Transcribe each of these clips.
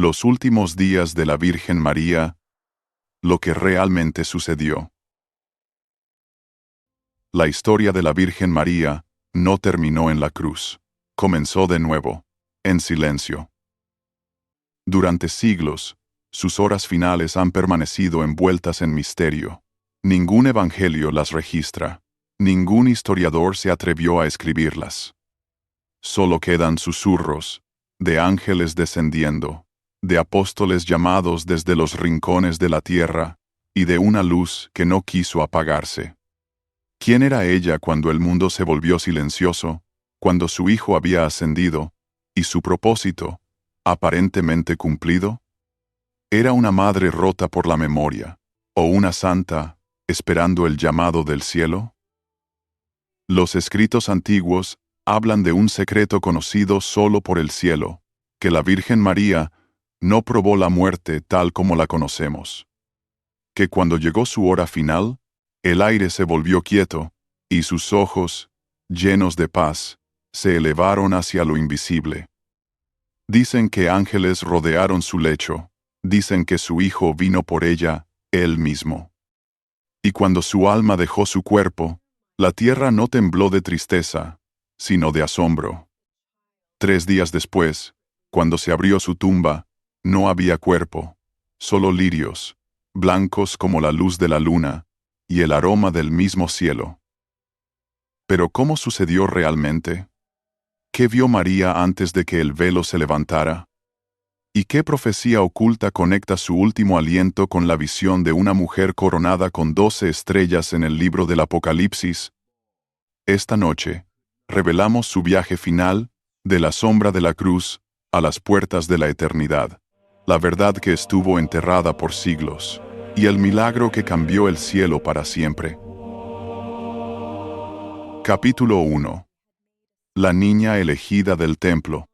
Los últimos días de la Virgen María, lo que realmente sucedió. La historia de la Virgen María no terminó en la cruz. Comenzó de nuevo, en silencio. Durante siglos, sus horas finales han permanecido envueltas en misterio. Ningún evangelio las registra. Ningún historiador se atrevió a escribirlas. Solo quedan susurros, de ángeles descendiendo, de apóstoles llamados desde los rincones de la tierra, y de una luz que no quiso apagarse. ¿Quién era ella cuando el mundo se volvió silencioso, cuando su hijo había ascendido, y su propósito, aparentemente cumplido? ¿Era una madre rota por la memoria, o una santa, esperando el llamado del cielo? Los escritos antiguos hablan de un secreto conocido solo por el cielo, que la Virgen María no probó la muerte tal como la conocemos. Que cuando llegó su hora final, el aire se volvió quieto, y sus ojos, llenos de paz, se elevaron hacia lo invisible. Dicen que ángeles rodearon su lecho, dicen que su hijo vino por ella, él mismo. Y cuando su alma dejó su cuerpo, la tierra no tembló de tristeza, sino de asombro. 3 días después, cuando se abrió su tumba, no había cuerpo, solo lirios, blancos como la luz de la luna, y el aroma del mismo cielo. Pero ¿cómo sucedió realmente? ¿Qué vio María antes de que el velo se levantara? ¿Y qué profecía oculta conecta su último aliento con la visión de una mujer coronada con 12 estrellas en el libro del Apocalipsis? Esta noche, revelamos su viaje final, de la sombra de la cruz, a las puertas de la eternidad. La verdad que estuvo enterrada por siglos, y el milagro que cambió el cielo para siempre. Capítulo 1. La niña elegida del templo.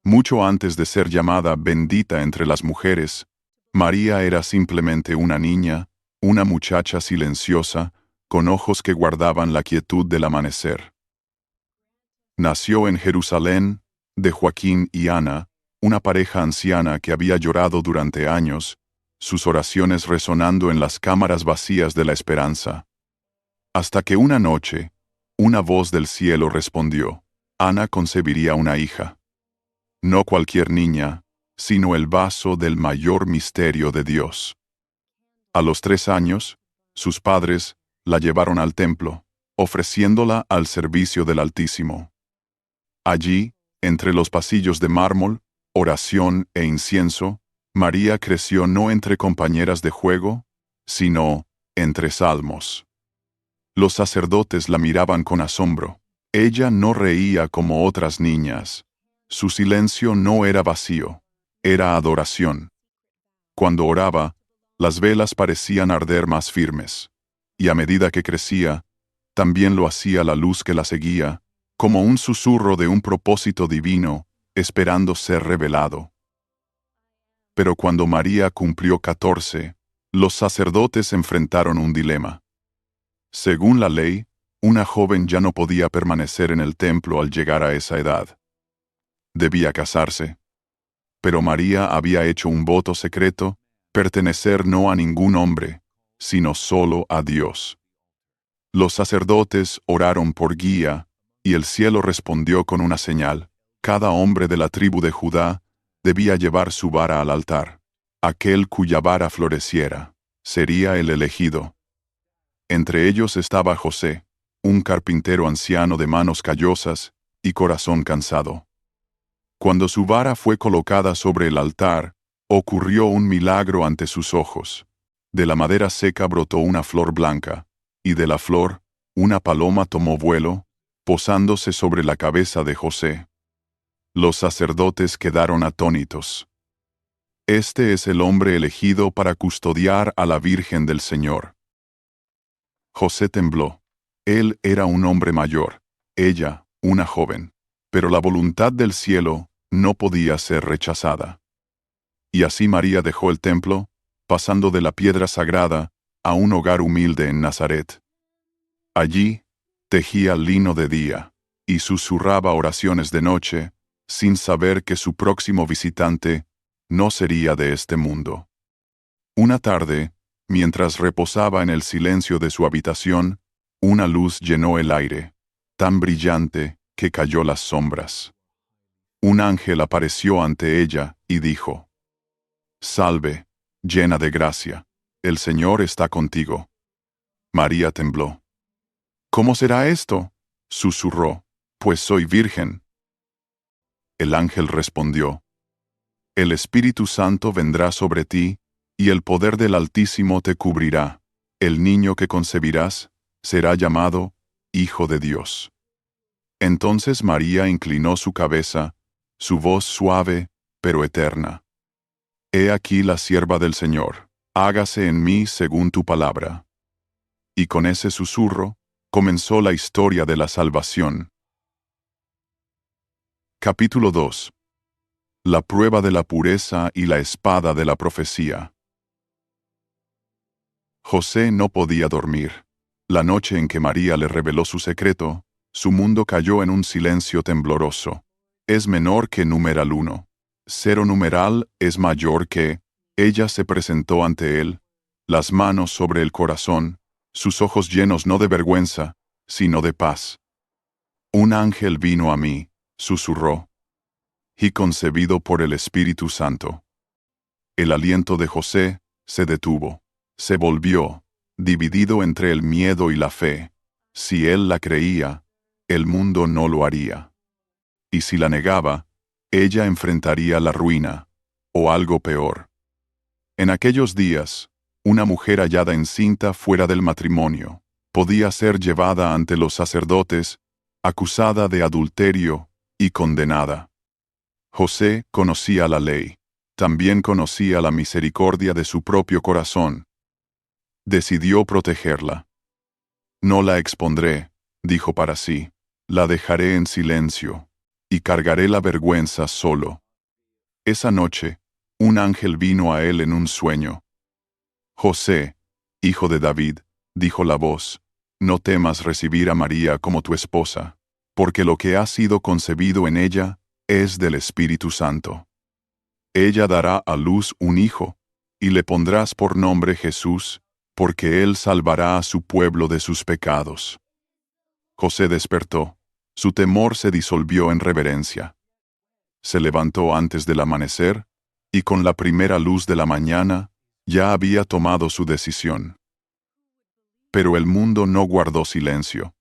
Mucho antes de ser llamada bendita entre las mujeres, María era simplemente una niña, una muchacha silenciosa, con ojos que guardaban la quietud del amanecer. Nació en Jerusalén, de Joaquín y Ana, una pareja anciana que había llorado durante años, sus oraciones resonando en las cámaras vacías de la esperanza. Hasta que una noche, una voz del cielo respondió: Ana concebiría una hija. No cualquier niña, sino el vaso del mayor misterio de Dios. A los 3 años, sus padres la llevaron al templo, ofreciéndola al servicio del Altísimo. Allí, entre los pasillos de mármol, oración e incienso, María creció no entre compañeras de juego, sino entre salmos. Los sacerdotes la miraban con asombro. Ella no reía como otras niñas. Su silencio no era vacío, era adoración. Cuando oraba, las velas parecían arder más firmes, y a medida que crecía, también lo hacía la luz que la seguía, como un susurro de un propósito divino, esperando ser revelado. Pero cuando María cumplió 14, los sacerdotes enfrentaron un dilema. Según la ley, una joven ya no podía permanecer en el templo al llegar a esa edad. Debía casarse. Pero María había hecho un voto secreto, pertenecer no a ningún hombre, sino solo a Dios. Los sacerdotes oraron por guía, y el cielo respondió con una señal. Cada hombre de la tribu de Judá debía llevar su vara al altar. Aquel cuya vara floreciera sería el elegido. Entre ellos estaba José, un carpintero anciano de manos callosas y corazón cansado. Cuando su vara fue colocada sobre el altar, ocurrió un milagro ante sus ojos. De la madera seca brotó una flor blanca, y de la flor, una paloma tomó vuelo, posándose sobre la cabeza de José. Los sacerdotes quedaron atónitos. Este es el hombre elegido para custodiar a la Virgen del Señor. José tembló. Él era un hombre mayor, ella, una joven, pero la voluntad del cielo no podía ser rechazada. Y así María dejó el templo, pasando de la piedra sagrada a un hogar humilde en Nazaret. Allí, tejía lino de día, y susurraba oraciones de noche, sin saber que su próximo visitante no sería de este mundo. Una tarde, mientras reposaba en el silencio de su habitación, una luz llenó el aire, tan brillante que cayó las sombras. Un ángel apareció ante ella y dijo: «Salve, llena de gracia, el Señor está contigo». María tembló. «¿Cómo será esto?», susurró, «pues soy virgen». El ángel respondió: «El Espíritu Santo vendrá sobre ti, y el poder del Altísimo te cubrirá. El niño que concebirás será llamado Hijo de Dios». Entonces María inclinó su cabeza, su voz suave, pero eterna: «He aquí la sierva del Señor, hágase en mí según tu palabra». Y con ese susurro, comenzó la historia de la salvación. Capítulo 2. La prueba de la pureza y la espada de la profecía. José no podía dormir. La noche en que María le reveló su secreto, su mundo cayó en un silencio tembloroso. Es menor que numeral 1. Cero numeral es mayor que. Ella se presentó ante él, las manos sobre el corazón, sus ojos llenos no de vergüenza, sino de paz. «Un ángel vino a mí», susurró, «y concebido por el Espíritu Santo». El aliento de José se detuvo. Se volvió, dividido entre el miedo y la fe. Si él la creía, el mundo no lo haría. Y si la negaba, ella enfrentaría la ruina, o algo peor. En aquellos días, una mujer hallada encinta fuera del matrimonio podía ser llevada ante los sacerdotes, acusada de adulterio y condenada. José conocía la ley, también conocía la misericordia de su propio corazón. Decidió protegerla. «No la expondré», dijo para sí, «la dejaré en silencio, y cargaré la vergüenza solo». Esa noche, un ángel vino a él en un sueño. «José, hijo de David», dijo la voz, «no temas recibir a María como tu esposa, porque lo que ha sido concebido en ella es del Espíritu Santo. Ella dará a luz un hijo, y le pondrás por nombre Jesús, porque él salvará a su pueblo de sus pecados». José despertó. Su temor se disolvió en reverencia. Se levantó antes del amanecer, y con la primera luz de la mañana, ya había tomado su decisión. Pero el mundo no guardó silencio.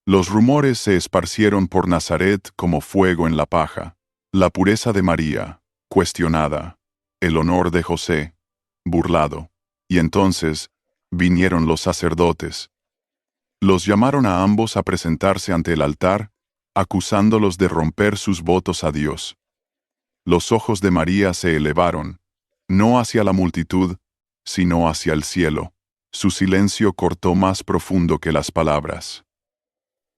Los rumores se esparcieron por Nazaret como fuego en la paja. La pureza de María, cuestionada. El honor de José, burlado. Y entonces, vinieron los sacerdotes. Los llamaron a ambos a presentarse ante el altar, acusándolos de romper sus votos a Dios. Los ojos de María se elevaron, no hacia la multitud, sino hacia el cielo. Su silencio cortó más profundo que las palabras.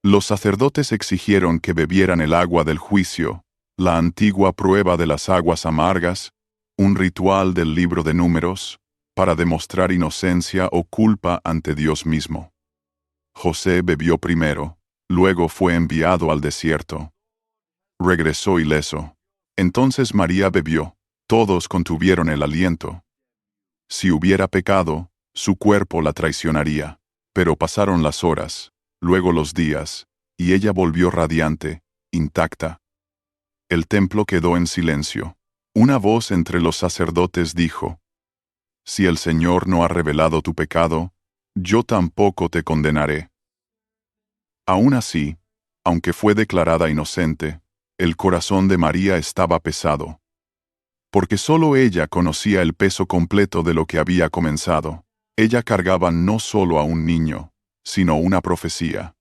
Los sacerdotes exigieron que bebieran el agua del juicio, la antigua prueba de las aguas amargas, un ritual del libro de Números, para demostrar inocencia o culpa ante Dios mismo. José bebió primero, luego fue enviado al desierto. Regresó ileso. Entonces María bebió. Todos contuvieron el aliento. Si hubiera pecado, su cuerpo la traicionaría. Pero pasaron las horas, luego los días, y ella volvió radiante, intacta. El templo quedó en silencio. Una voz entre los sacerdotes dijo: «Si el Señor no ha revelado tu pecado, yo tampoco te condenaré». Aún así, aunque fue declarada inocente, el corazón de María estaba pesado. Porque solo ella conocía el peso completo de lo que había comenzado. Ella cargaba no solo a un niño, sino una profecía.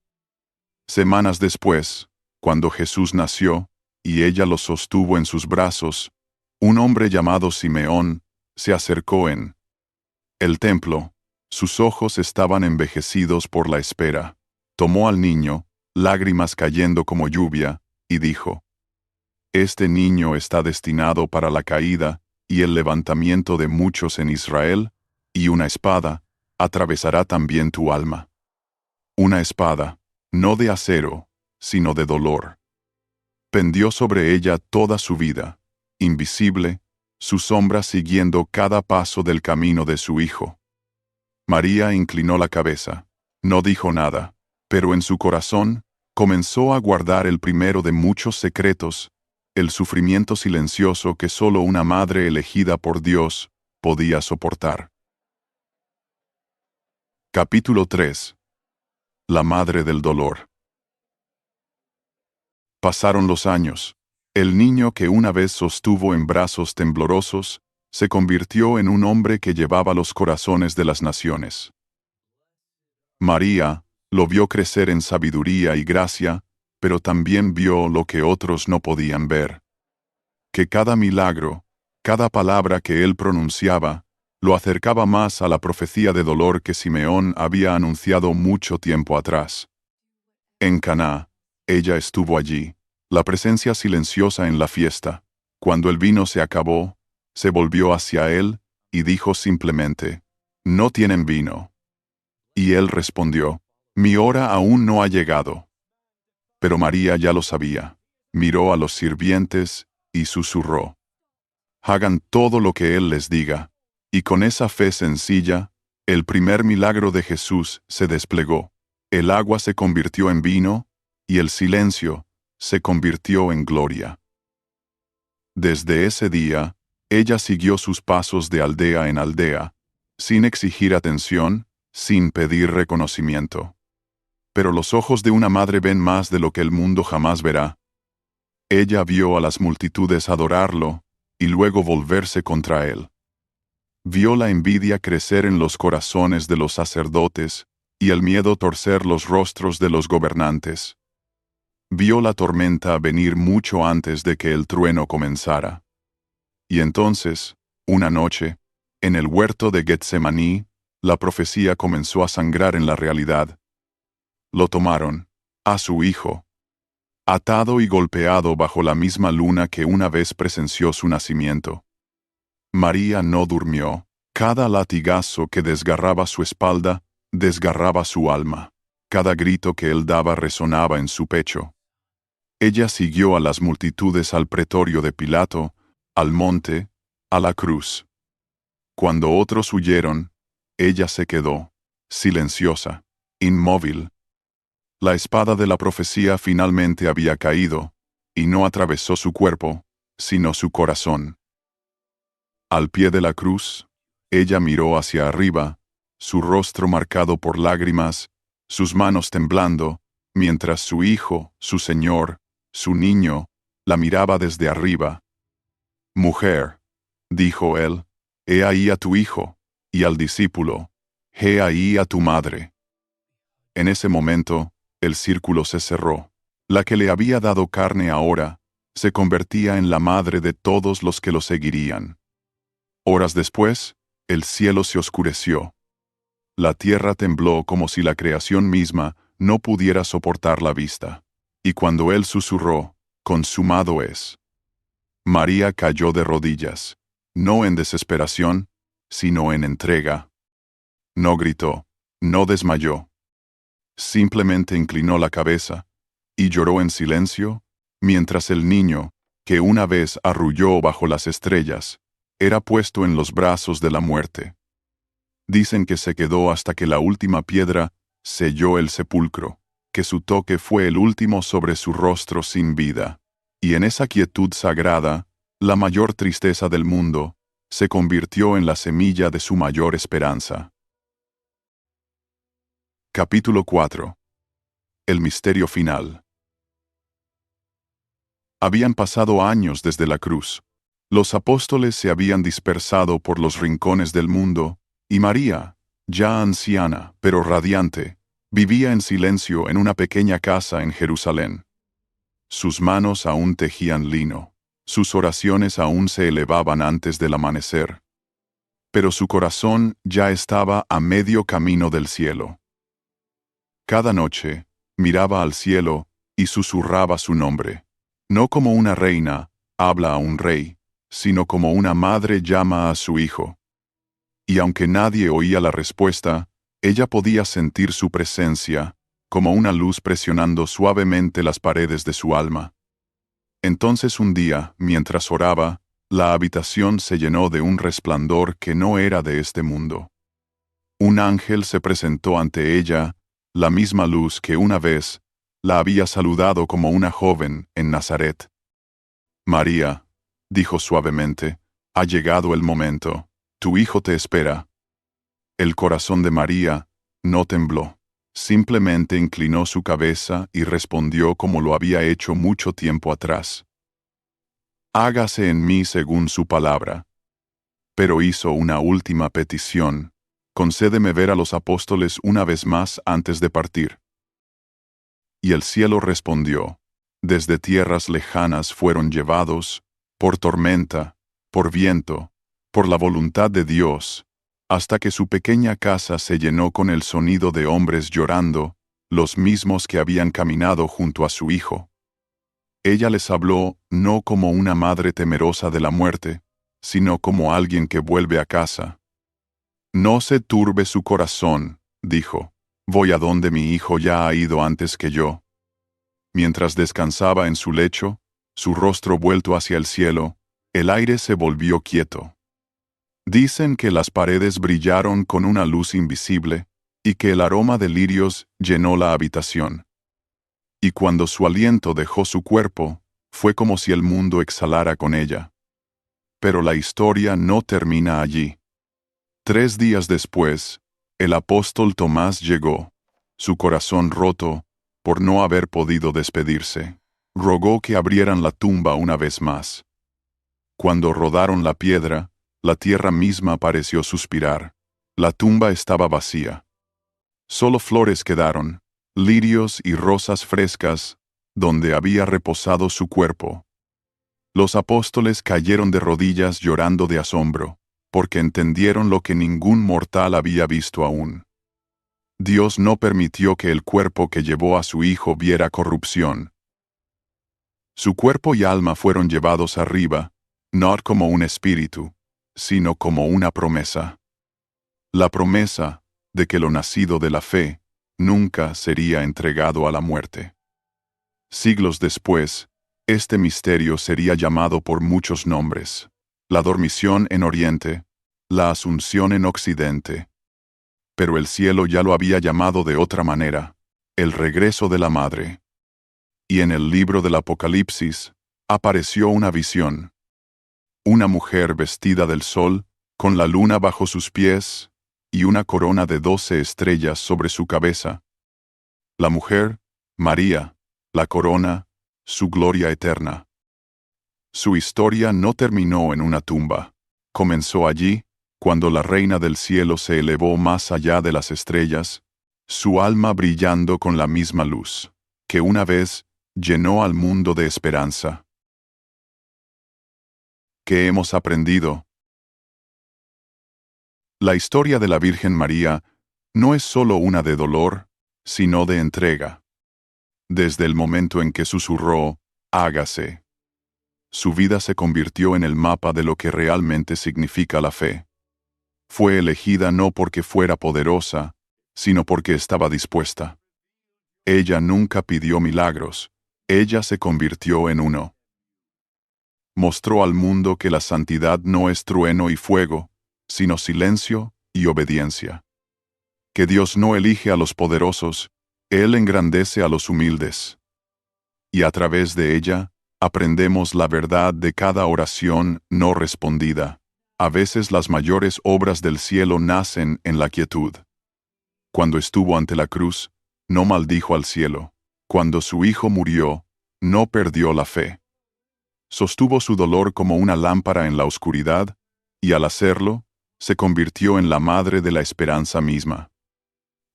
Semanas después, cuando Jesús nació, y ella lo sostuvo en sus brazos, un hombre llamado Simeón se acercó en el templo. Sus ojos estaban envejecidos por la espera. Tomó al niño, lágrimas cayendo como lluvia, y dijo: «Este niño está destinado para la caída y el levantamiento de muchos en Israel, y una espada atravesará también tu alma. Una espada, no de acero, sino de dolor». Pendió sobre ella toda su vida, invisible, su sombra siguiendo cada paso del camino de su hijo. María inclinó la cabeza. No dijo nada, pero en su corazón comenzó a guardar el primero de muchos secretos, el sufrimiento silencioso que solo una madre elegida por Dios podía soportar. Capítulo 3. La madre del dolor. Pasaron los años. El niño que una vez sostuvo en brazos temblorosos, se convirtió en un hombre que llevaba los corazones de las naciones. María lo vio crecer en sabiduría y gracia, pero también vio lo que otros no podían ver. Que cada milagro, cada palabra que él pronunciaba, lo acercaba más a la profecía de dolor que Simeón había anunciado mucho tiempo atrás. En Caná, ella estuvo allí, la presencia silenciosa en la fiesta. Cuando el vino se acabó, se volvió hacia él y dijo simplemente, «No tienen vino». Y él respondió, «Mi hora aún no ha llegado». Pero María ya lo sabía. Miró a los sirvientes y susurró, «Hagan todo lo que él les diga». Y con esa fe sencilla, el primer milagro de Jesús se desplegó. El agua se convirtió en vino, y el silencio se convirtió en gloria. Desde ese día, ella siguió sus pasos de aldea en aldea, sin exigir atención, sin pedir reconocimiento. Pero los ojos de una madre ven más de lo que el mundo jamás verá. Ella vio a las multitudes adorarlo, y luego volverse contra él. Vio la envidia crecer en los corazones de los sacerdotes, y el miedo torcer los rostros de los gobernantes. Vio la tormenta venir mucho antes de que el trueno comenzara. Y entonces, una noche, en el huerto de Getsemaní, la profecía comenzó a sangrar en la realidad. Lo tomaron, a su hijo, atado y golpeado bajo la misma luna que una vez presenció su nacimiento. María no durmió. Cada latigazo que desgarraba su espalda, desgarraba su alma. Cada grito que él daba resonaba en su pecho. Ella siguió a las multitudes al pretorio de Pilato, al monte, a la cruz. Cuando otros huyeron, ella se quedó, silenciosa, inmóvil. La espada de la profecía finalmente había caído, y no atravesó su cuerpo, sino su corazón. Al pie de la cruz, ella miró hacia arriba, su rostro marcado por lágrimas, sus manos temblando, mientras su hijo, su Señor, su niño, la miraba desde arriba. «Mujer», dijo él, «he ahí a tu hijo», y al discípulo, «he ahí a tu madre». En ese momento, el círculo se cerró. La que le había dado carne ahora, se convertía en la madre de todos los que lo seguirían. Horas después, el cielo se oscureció. La tierra tembló como si la creación misma no pudiera soportar la vista. Y cuando él susurró, «Consumado es», María cayó de rodillas, no en desesperación, sino en entrega. No gritó, no desmayó. Simplemente inclinó la cabeza y lloró en silencio, mientras el niño, que una vez arrulló bajo las estrellas, era puesto en los brazos de la muerte. Dicen que se quedó hasta que la última piedra selló el sepulcro, que su toque fue el último sobre su rostro sin vida. Y en esa quietud sagrada, la mayor tristeza del mundo se convirtió en la semilla de su mayor esperanza. Capítulo 4. El misterio final. Habían pasado años desde la cruz. Los apóstoles se habían dispersado por los rincones del mundo, y María, ya anciana, pero radiante, vivía en silencio en una pequeña casa en Jerusalén. Sus manos aún tejían lino, sus oraciones aún se elevaban antes del amanecer. Pero su corazón ya estaba a medio camino del cielo. Cada noche, miraba al cielo y susurraba su nombre. No como una reina habla a un rey, sino como una madre llama a su hijo. Y aunque nadie oía la respuesta, ella podía sentir su presencia, como una luz presionando suavemente las paredes de su alma. Entonces un día, mientras oraba, la habitación se llenó de un resplandor que no era de este mundo. Un ángel se presentó ante ella, la misma luz que una vez la había saludado como una joven en Nazaret. María, dijo suavemente, ha llegado el momento, tu hijo te espera. El corazón de María no tembló, simplemente inclinó su cabeza y respondió como lo había hecho mucho tiempo atrás. Hágase en mí según su palabra. Pero hizo una última petición. Concédeme ver a los apóstoles una vez más antes de partir. Y el cielo respondió, desde tierras lejanas fueron llevados, por tormenta, por viento, por la voluntad de Dios, hasta que su pequeña casa se llenó con el sonido de hombres llorando, los mismos que habían caminado junto a su hijo. Ella les habló no como una madre temerosa de la muerte, sino como alguien que vuelve a casa. No se turbe su corazón, dijo, voy a donde mi hijo ya ha ido antes que yo. Mientras descansaba en su lecho, su rostro vuelto hacia el cielo, el aire se volvió quieto. Dicen que las paredes brillaron con una luz invisible, y que el aroma de lirios llenó la habitación. Y cuando su aliento dejó su cuerpo, fue como si el mundo exhalara con ella. Pero la historia no termina allí. 3 días después, el apóstol Tomás llegó, su corazón roto, por no haber podido despedirse. Rogó que abrieran la tumba una vez más. Cuando rodaron la piedra, la tierra misma pareció suspirar. La tumba estaba vacía. Solo flores quedaron, lirios y rosas frescas, donde había reposado su cuerpo. Los apóstoles cayeron de rodillas llorando de asombro, porque entendieron lo que ningún mortal había visto aún. Dios no permitió que el cuerpo que llevó a su hijo viera corrupción. Su cuerpo y alma fueron llevados arriba, no como un espíritu, sino como una promesa. La promesa de que lo nacido de la fe nunca sería entregado a la muerte. Siglos después, este misterio sería llamado por muchos nombres: la dormición en Oriente, la asunción en Occidente. Pero el cielo ya lo había llamado de otra manera: el regreso de la Madre. Y en el libro del Apocalipsis apareció una visión. Una mujer vestida del sol, con la luna bajo sus pies, y una corona de 12 estrellas sobre su cabeza. La mujer, María; la corona, su gloria eterna. Su historia no terminó en una tumba. Comenzó allí, cuando la reina del cielo se elevó más allá de las estrellas, su alma brillando con la misma luz que una vez llenó al mundo de esperanza. ¿Qué hemos aprendido? La historia de la Virgen María no es solo una de dolor, sino de entrega. Desde el momento en que susurró, hágase, su vida se convirtió en el mapa de lo que realmente significa la fe. Fue elegida no porque fuera poderosa, sino porque estaba dispuesta. Ella nunca pidió milagros, ella se convirtió en uno. Mostró al mundo que la santidad no es trueno y fuego, sino silencio y obediencia. Que Dios no elige a los poderosos, Él engrandece a los humildes. Y a través de ella, aprendemos la verdad de cada oración no respondida. A veces las mayores obras del cielo nacen en la quietud. Cuando estuvo ante la cruz, no maldijo al cielo. Cuando su hijo murió, no perdió la fe. Sostuvo su dolor como una lámpara en la oscuridad, y al hacerlo, se convirtió en la madre de la esperanza misma.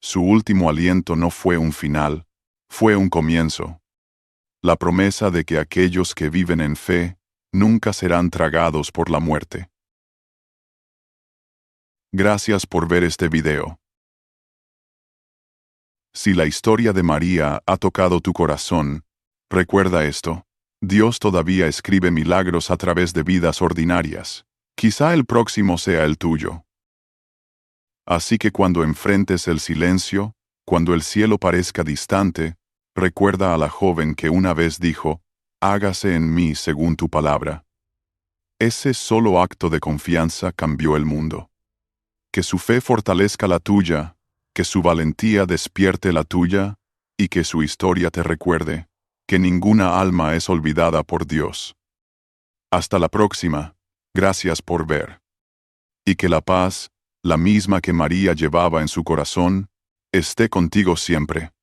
Su último aliento no fue un final, fue un comienzo. La promesa de que aquellos que viven en fe nunca serán tragados por la muerte. Gracias por ver este video. Si la historia de María ha tocado tu corazón, recuerda esto: Dios todavía escribe milagros a través de vidas ordinarias. Quizá el próximo sea el tuyo. Así que cuando enfrentes el silencio, cuando el cielo parezca distante, recuerda a la joven que una vez dijo, hágase en mí según tu palabra. Ese solo acto de confianza cambió el mundo. Que su fe fortalezca la tuya, que su valentía despierte la tuya, y que su historia te recuerde que ninguna alma es olvidada por Dios. Hasta la próxima. Gracias por ver. Y que la paz, la misma que María llevaba en su corazón, esté contigo siempre.